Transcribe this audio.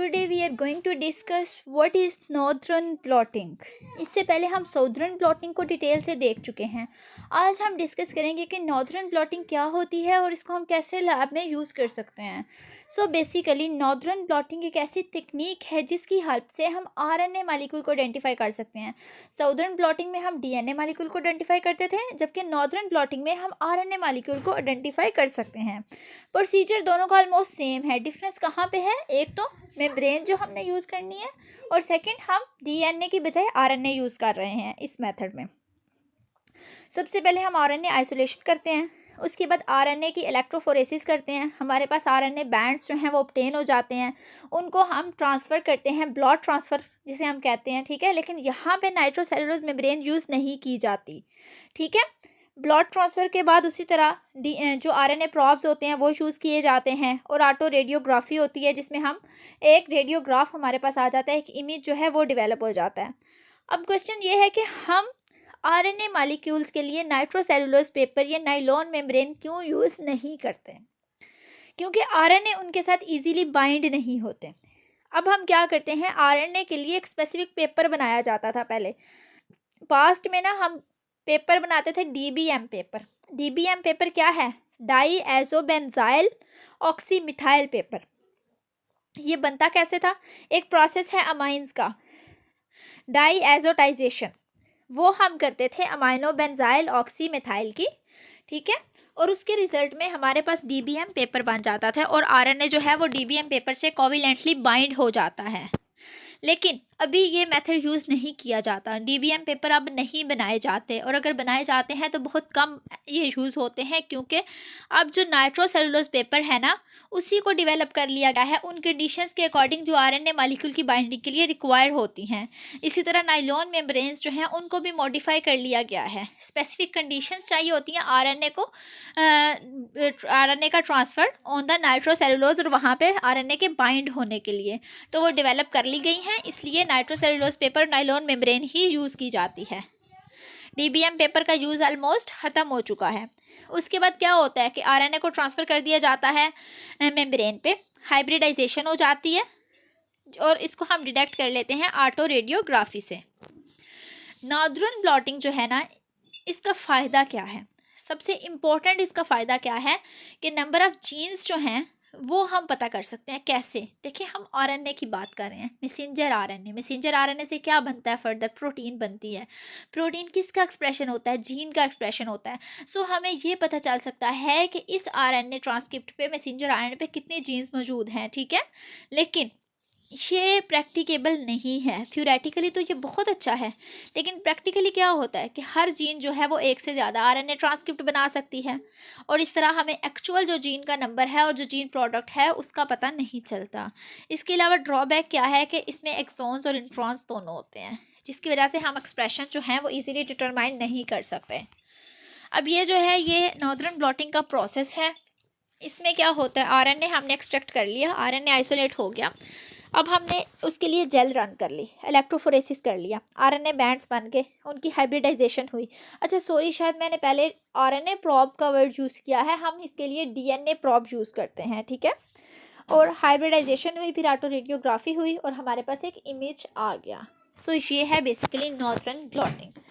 Today we are going to discuss what is northern plotting. इससे पहले हम southern plotting को डिटेल से देख चुके हैं। आज हम डिस्कस करेंगे कि नॉर्दर्न प्लॉटिंग क्या होती है और इसको हम कैसे लैब में यूज़ कर सकते हैं। सो बेसिकली नॉर्दर्न प्लॉटिंग एक ऐसी टेक्निक है जिसकी हेल्प से हम आरएनए मॉलिक्यूल को आइडेंटिफाई कर सकते हैं। साउदर्न प्लॉटिंग में हम डीएनए मॉलिक्यूल को आइडेंटिफाई करते थे, जबकि नॉर्दर्न प्लॉटिंग में हम आरएनए मॉलिक्यूल को आइडेंटिफाई कर सकते हैं। प्रोसीजर दोनों का ऑलमोस्ट सेम है। डिफरेंस कहाँ पे है? एक तो मेम्ब्रेन जो हमने यूज़ करनी है, और सेकंड हम डीएनए की बजाय आरएनए यूज़ कर रहे हैं इस मेथड में। सबसे पहले हम आरएनए आइसोलेशन करते हैं, उसके बाद आरएनए की इलेक्ट्रोफोरेसिस करते हैं। हमारे पास आरएनए बैंड्स जो हैं वो ऑब्टेन हो जाते हैं, उनको हम ट्रांसफ़र करते हैं, ब्लॉड ट्रांसफ़र जिसे हम कहते हैं, ठीक है। लेकिन यहाँ पे नाइट्रोसेलुलोज मेम्ब्रेन यूज़ नहीं की जाती, ठीक है। ब्लड ट्रांसफ़र के बाद उसी तरह जो आरएनए प्रॉब्स होते हैं वो यूज़ किए जाते हैं, और ऑटो रेडियोग्राफी होती है जिसमें हम एक रेडियोग्राफ हमारे पास आ जाता है, एक इमेज जो है वो डेवलप हो जाता है। अब क्वेश्चन ये है कि हम आरएनए मॉलिक्यूल्स के लिए नाइट्रोसेलुलोज पेपर या नाइलॉन मेम्ब्रेन क्यों यूज़ नहीं करते? क्योंकि आरएनए उनके साथ इजीली बाइंड नहीं होते। अब हम क्या करते हैं, आरएनए के लिए एक स्पेसिफिक पेपर बनाया जाता था पहले। पास्ट में ना हम पेपर बनाते थे डीबीएम पेपर। डीबीएम पेपर क्या है? Diazobenzyloxymethyl paper. ये बनता कैसे था? एक प्रोसेस है अमाइंस का, डाई एजोटाइजेशन, वो हम करते थे अमाइनो बेंजाइल ऑक्सीमिथाइल की, ठीक है। और उसके रिजल्ट में हमारे पास डीबीएम पेपर बन जाता था, और आरएनए जो है वो डीबीएम पेपर से कोविलेंटली बाइंड हो जाता है। लेकिन अभी ये मेथड यूज़ नहीं किया जाता, डीबीएम पेपर अब नहीं बनाए जाते, और अगर बनाए जाते हैं तो बहुत कम ये यूज़ होते हैं, क्योंकि अब जो नाइट्रोसेलुलोज पेपर है ना, उसी को डेवलप कर लिया गया है उन कंडीशंस के अकॉर्डिंग जो आरएनए मॉलिक्यूल की बाइंडिंग के लिए रिक्वायर्ड होती हैं। इसी तरह नाइलॉन मेम्ब्रेन्स जो हैं उनको भी मॉडिफाई कर लिया गया है। स्पेसिफिक कंडीशंस चाहिए होती हैं आरएनए का ट्रांसफ़र ऑन द नाइट्रोसेलुलोज, और वहाँ पे आरएनए के बाइंड होने के लिए तो वो डेवलप कर ली गई हैं। इसलिए नाइट्रोसेलुलोज पेपर नाइलॉन मेम्ब्रेन ही यूज़ की जाती है। डीबीएम पेपर का यूज़ ऑलमोस्ट ख़त्म हो चुका है। उसके बाद क्या होता है कि आरएनए को ट्रांसफ़र कर दिया जाता है मेम्ब्रेन पे, हाइब्रिडाइजेशन हो जाती है, और इसको हम डिटेक्ट कर लेते हैं ऑटो रेडियोग्राफी से। नॉर्दर्न ब्लॉटिंग जो है ना, इसका फ़ायदा क्या है? सबसे इम्पोर्टेंट इसका फ़ायदा क्या है कि नंबर ऑफ़ जीन्स जो हैं वो हम पता कर सकते हैं। कैसे? देखिए, हम आरएनए की बात कर रहे हैं, मैसेंजर आरएनए से क्या बनता है? फर्दर प्रोटीन बनती है। प्रोटीन किसका एक्सप्रेशन होता है? जीन का एक्सप्रेशन होता है। सो हमें ये पता चल सकता है कि इस आरएनए ट्रांसक्रिप्ट पे, मैसेंजर आरएनए पे कितने जीन्स मौजूद हैं, ठीक है। लेकिन ये प्रैक्टिकेबल नहीं है। थ्योरेटिकली तो ये बहुत अच्छा है, लेकिन प्रैक्टिकली क्या होता है कि हर जीन जो है वो एक से ज़्यादा आरएनए ट्रांसक्रिप्ट बना सकती है, और इस तरह हमें एक्चुअल जो जीन का नंबर है और जो जीन प्रोडक्ट है उसका पता नहीं चलता। इसके अलावा ड्रॉबैक क्या है कि इसमें एक्सॉन्स और इंट्रॉन्स दोनों होते हैं, जिसकी वजह से हम एक्सप्रेशन जो है वो ईजिली डिटरमाइन नहीं कर सकते। अब ये जो है ये नॉर्दर्न ब्लॉटिंग का प्रोसेस है। इसमें क्या होता है, आरएनए हमने एक्सट्रैक्ट कर लिया, आरएनए आइसोलेट हो गया। अब हमने उसके लिए जेल रन कर ली, इलेक्ट्रोफोरेसिस कर लिया, आरएनए बैंड्स बन गए, उनकी हाइब्रिडाइजेशन हुई। अच्छा सॉरी, शायद मैंने पहले आरएनए प्रॉब का वर्ड यूज़ किया है, हम इसके लिए डीएनए प्रॉब यूज़ करते हैं, ठीक है। और हाइब्रिडाइजेशन हुई, फिर ऑटो रेडियोग्राफी हुई, और हमारे पास एक इमेज आ गया। सो ये है बेसिकली नॉर्दर्न ब्लॉटिंग।